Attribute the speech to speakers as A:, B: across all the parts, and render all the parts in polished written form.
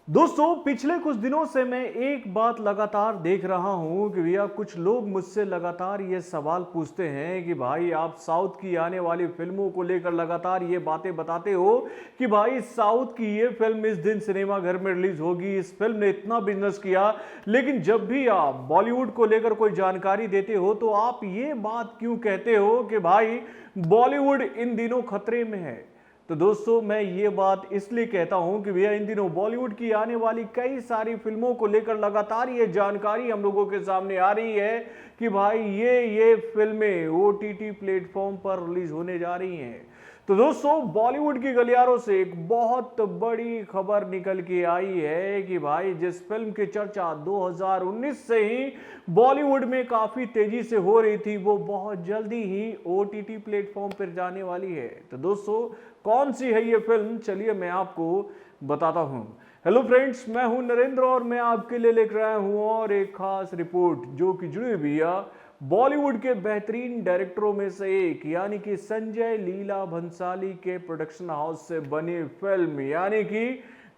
A: दोस्तों पिछले कुछ दिनों से मैं एक बात लगातार देख रहा हूं कि भैया कुछ लोग मुझसे लगातार ये सवाल पूछते हैं कि भाई आप साउथ की आने वाली फिल्मों को लेकर लगातार ये बातें बताते हो कि भाई साउथ की ये फिल्म इस दिन सिनेमा घर में रिलीज होगी, इस फिल्म ने इतना बिजनेस किया। लेकिन जब भी आप बॉलीवुड को लेकर कोई जानकारी देते हो तो आप ये बात क्यों कहते हो कि भाई बॉलीवुड इन दिनों खतरे में है। तो दोस्तों मैं ये बात इसलिए कहता हूं कि भैया इन दिनों बॉलीवुड की आने वाली कई सारी फिल्मों को लेकर लगातार ये जानकारी हम लोगों के सामने आ रही है कि भाई ये फिल्में ओटीटी प्लेटफॉर्म पर रिलीज होने जा रही हैं। तो दोस्तों बॉलीवुड की गलियारों से एक बहुत बड़ी खबर निकल के आई है कि भाई जिस फिल्म की चर्चा 2019 से ही बॉलीवुड में काफी तेजी से हो रही थी वो बहुत जल्दी ही ओटीटी प्लेटफॉर्म पर जाने वाली है। तो दोस्तों कौन सी है ये फिल्म, चलिए मैं आपको बताता हूं। हेलो फ्रेंड्स, मैं हूं नरेंद्र और मैं आपके लिए लेकर आया हूं और एक खास रिपोर्ट जो कि जुड़ी हुई है बॉलीवुड के बेहतरीन डायरेक्टरों में से एक यानी कि संजय लीला भंसाली के प्रोडक्शन हाउस से बनी फिल्म यानी कि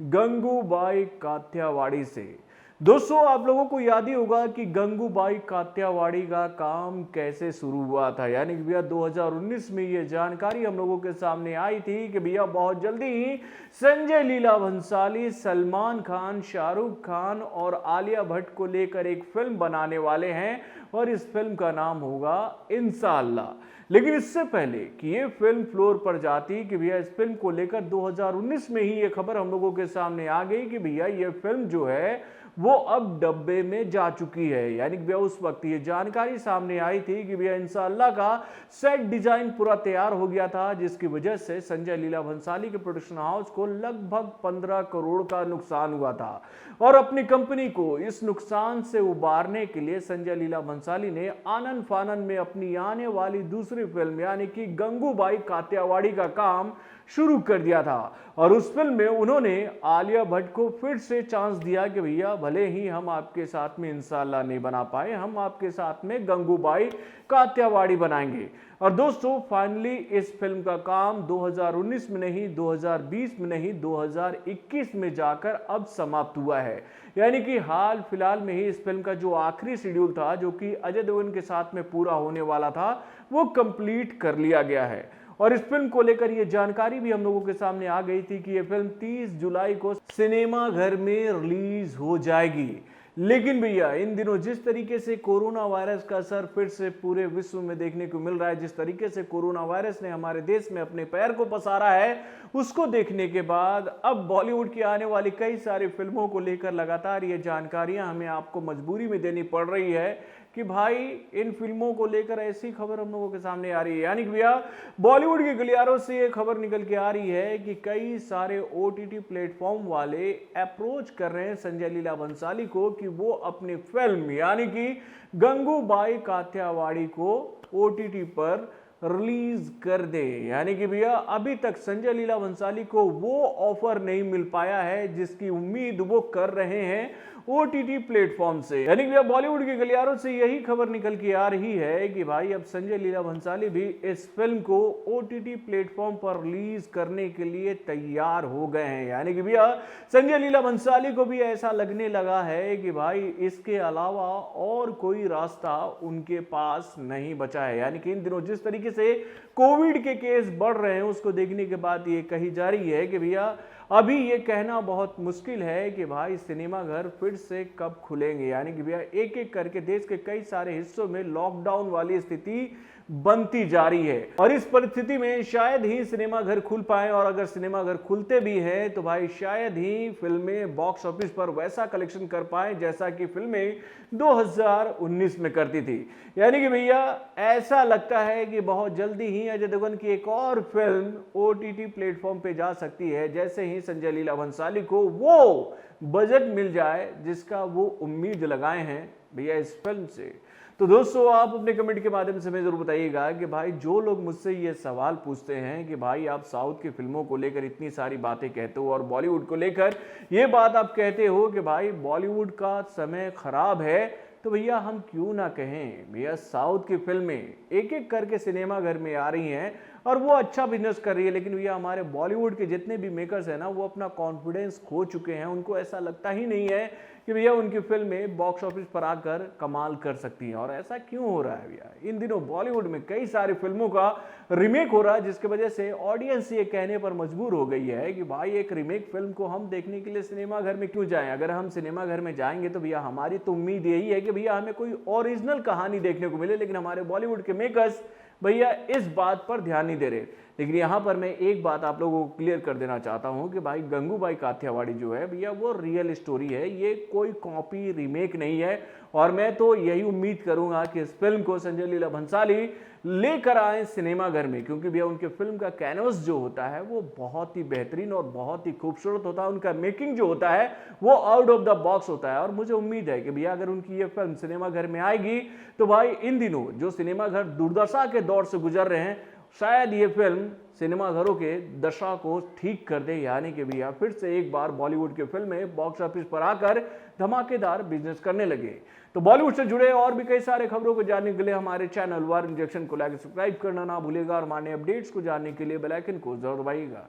A: गंगूबाई काठियावाड़ी से। दोस्तों आप लोगों को याद ही होगा कि गंगूबाई काठियावाड़ी का काम कैसे शुरू हुआ था, यानी कि भैया 2019 में ये जानकारी हम लोगों के सामने आई थी कि भैया बहुत जल्दी ही संजय लीला भंसाली सलमान खान, शाहरुख खान और आलिया भट्ट को लेकर एक फिल्म बनाने वाले हैं और इस फिल्म का नाम होगा इंशाअल्लाह। लेकिन इससे पहले कि ये फिल्म फ्लोर पर जाती कि भैया इस फिल्म को लेकर 2019 में ही ये खबर हम लोगों के सामने आ गई कि भैया ये फिल्म जो है वो अब डब्बे में जा चुकी है। यानी कि भैया उस वक्त ये जानकारी सामने आई थी कि भैया इंशाअल्लाह का सेट डिजाइन पूरा तैयार हो गया था, जिसकी वजह से संजय लीला भंसाली के प्रोडक्शन हाउस को लगभग 15 करोड़ का नुकसान हुआ था। और अपनी कंपनी को इस नुकसान से उबारने के लिए संजय लीला भंसाली ने आनन फानन में अपनी आने वाली दूसरी फिल्म यानी कि गंगूबाई काठियावाड़ी का काम शुरू कर दिया था। और उस फिल्म में उन्होंने आलिया भट्ट को फिर से चांस दिया कि भैया भले ही हम आपके साथ में इंशाअल्लाह नहीं बना पाए, हम आपके साथ में गंगूबाई काठियावाड़ी बनाएंगे। और दोस्तों फाइनली इस फिल्म का काम 2019 में नहीं, 2020 में नहीं, 2021 में जाकर अब समाप्त हुआ है। यानी कि हाल फिलहाल में ही इस फिल्म का जो आखिरी शेड्यूल था जो कि अजय देवगन के साथ में पूरा होने वाला था वो कंप्लीट कर लिया गया है। और इस फिल्म को लेकर यह जानकारी भी हम लोगों के सामने आ गई थी कि यह फिल्म 30 जुलाई को सिनेमा घर में रिलीज हो जाएगी। लेकिन भैया इन दिनों जिस तरीके से कोरोना वायरस का असर फिर से पूरे विश्व में देखने को मिल रहा है, जिस तरीके से कोरोना वायरस ने हमारे देश में अपने पैर को पसारा है, उसको देखने के बाद अब बॉलीवुड की आने वाली कई सारी फिल्मों को लेकर लगातार ये जानकारियां हमें आपको मजबूरी में देनी पड़ रही है कि भाई इन फिल्मों को लेकर ऐसी खबर हम लोगों के सामने आ रही है। यानी कि भैया बॉलीवुड के गलियारों से ये खबर निकल के आ रही है कि कई सारे ओटीटी प्लेटफॉर्म वाले अप्रोच कर रहे हैं संजय लीला भंसाली को कि वो अपनी फिल्म यानी कि गंगूबाई काठियावाड़ी को ओटीटी पर रिलीज कर दे। यानी कि भैया अभी तक संजय लीला भंसाली को वो ऑफर नहीं मिल पाया है जिसकी उम्मीद वो कर रहे हैं ओटीटी प्लेटफॉर्म से। यानी कि भैया बॉलीवुड के गलियारों से यही खबर निकल के आ रही है कि भाई अब संजय लीला भंसाली भी इस फिल्म को ओटीटी प्लेटफॉर्म पर रिलीज करने के लिए तैयार हो गए हैं। यानी कि भैया संजय लीला भंसाली को भी ऐसा लगने लगा है कि भाई इसके अलावा और कोई रास्ता उनके पास नहीं बचा है। यानी कि इन दिनों जिस तरीके से कोविड के केस बढ़ रहे हैं उसको देखने के बाद ये कही जा रही है कि भैया अभी ये कहना बहुत मुश्किल है कि भाई सिनेमा घर फिर से कब खुलेंगे। यानी कि भैया एक एक करके देश के कई सारे हिस्सों में लॉकडाउन वाली स्थिति बनती जा रही है और इस परिस्थिति में शायद ही सिनेमा घर खुल पाए, और अगर सिनेमा घर खुलते भी हैं तो भाई शायद ही फिल्में बॉक्स ऑफिस पर वैसा कलेक्शन कर पाए जैसा कि फिल्में 2019 में करती थी। यानी कि भैया ऐसा लगता है कि बहुत जल्दी ही अजय देवगन की एक और फिल्म ओटीटी प्लेटफॉर्म पे जा सकती है जैसे ही संजय लीला भंसाली को वो बजट मिल जाए जिसका वो उम्मीद लगाए हैं भैया इस फिल्म से। तो दोस्तों आप अपने कमेंट के माध्यम से हमें जरूर बताइएगा कि भाई जो लोग मुझसे ये सवाल पूछते हैं कि भाई आप साउथ की फिल्मों को लेकर इतनी सारी बातें कहते हो और बॉलीवुड को लेकर ये बात आप कहते हो कि भाई बॉलीवुड का समय खराब है, तो भैया हम क्यों ना कहें भैया साउथ की फिल्में एक एक करके सिनेमा घर में आ रही हैं और वो अच्छा बिजनेस कर रही है। लेकिन भैया हमारे बॉलीवुड के जितने भी मेकर्स हैं ना, वो अपना कॉन्फिडेंस खो चुके हैं। उनको ऐसा लगता ही नहीं है कि भैया उनकी फिल्में बॉक्स ऑफिस पर आकर कमाल कर सकती हैं। और ऐसा क्यों हो रहा है भैया? इन दिनों बॉलीवुड में कई सारी फिल्मों का रीमेक हो रहा है, जिसकी वजह से ऑडियंस ये कहने पर मजबूर हो गई है कि भाई एक रीमेक फिल्म को हम देखने के लिए सिनेमा घर में क्यों जाएं? अगर हम सिनेमा घर में जाएंगे तो भैया हमारी तो उम्मीद यही है कि भैया हमें कोई ओरिजिनल कहानी देखने को मिले। लेकिन हमारे बॉलीवुड के मेकर्स भैया इस बात पर ध्यान नहीं दे रहे। लेकिन यहाँ पर मैं एक बात आप लोगों को क्लियर कर देना चाहता हूँ कि भाई गंगूबाई काठियावाड़ी जो है भैया वो रियल स्टोरी है, ये कोई कॉपी रीमेक नहीं है। और मैं तो यही उम्मीद करूंगा कि इस फिल्म को संजय लीला भंसाली लेकर आए सिनेमा घर में, क्योंकि भैया उनके फिल्म का कैनवस जो होता है वो बहुत ही बेहतरीन और बहुत ही खूबसूरत होता है। उनका मेकिंग जो होता है वो आउट ऑफ द बॉक्स होता है। और मुझे उम्मीद है कि भैया अगर उनकी ये फिल्म सिनेमा घर में आएगी तो भाई इन दिनों जो सिनेमा घर दुर्दशा के दौर से गुजर रहे हैं, शायद ये फिल्म सिनेमा घरों के दशा को ठीक कर दे। यानी कि भैया फिर से एक बार बॉलीवुड की फिल्में बॉक्स ऑफिस पर आकर धमाकेदार बिजनेस करने लगे। तो बॉलीवुड से जुड़े और भी कई सारे खबरों को जानने के लिए हमारे चैनल वार इंजेक्शन को लाइक सब्सक्राइब करना ना भूलेगा और हमारे अपडेट्स को जानने के लिए बेल आइकन को जरूर दबाइएगा।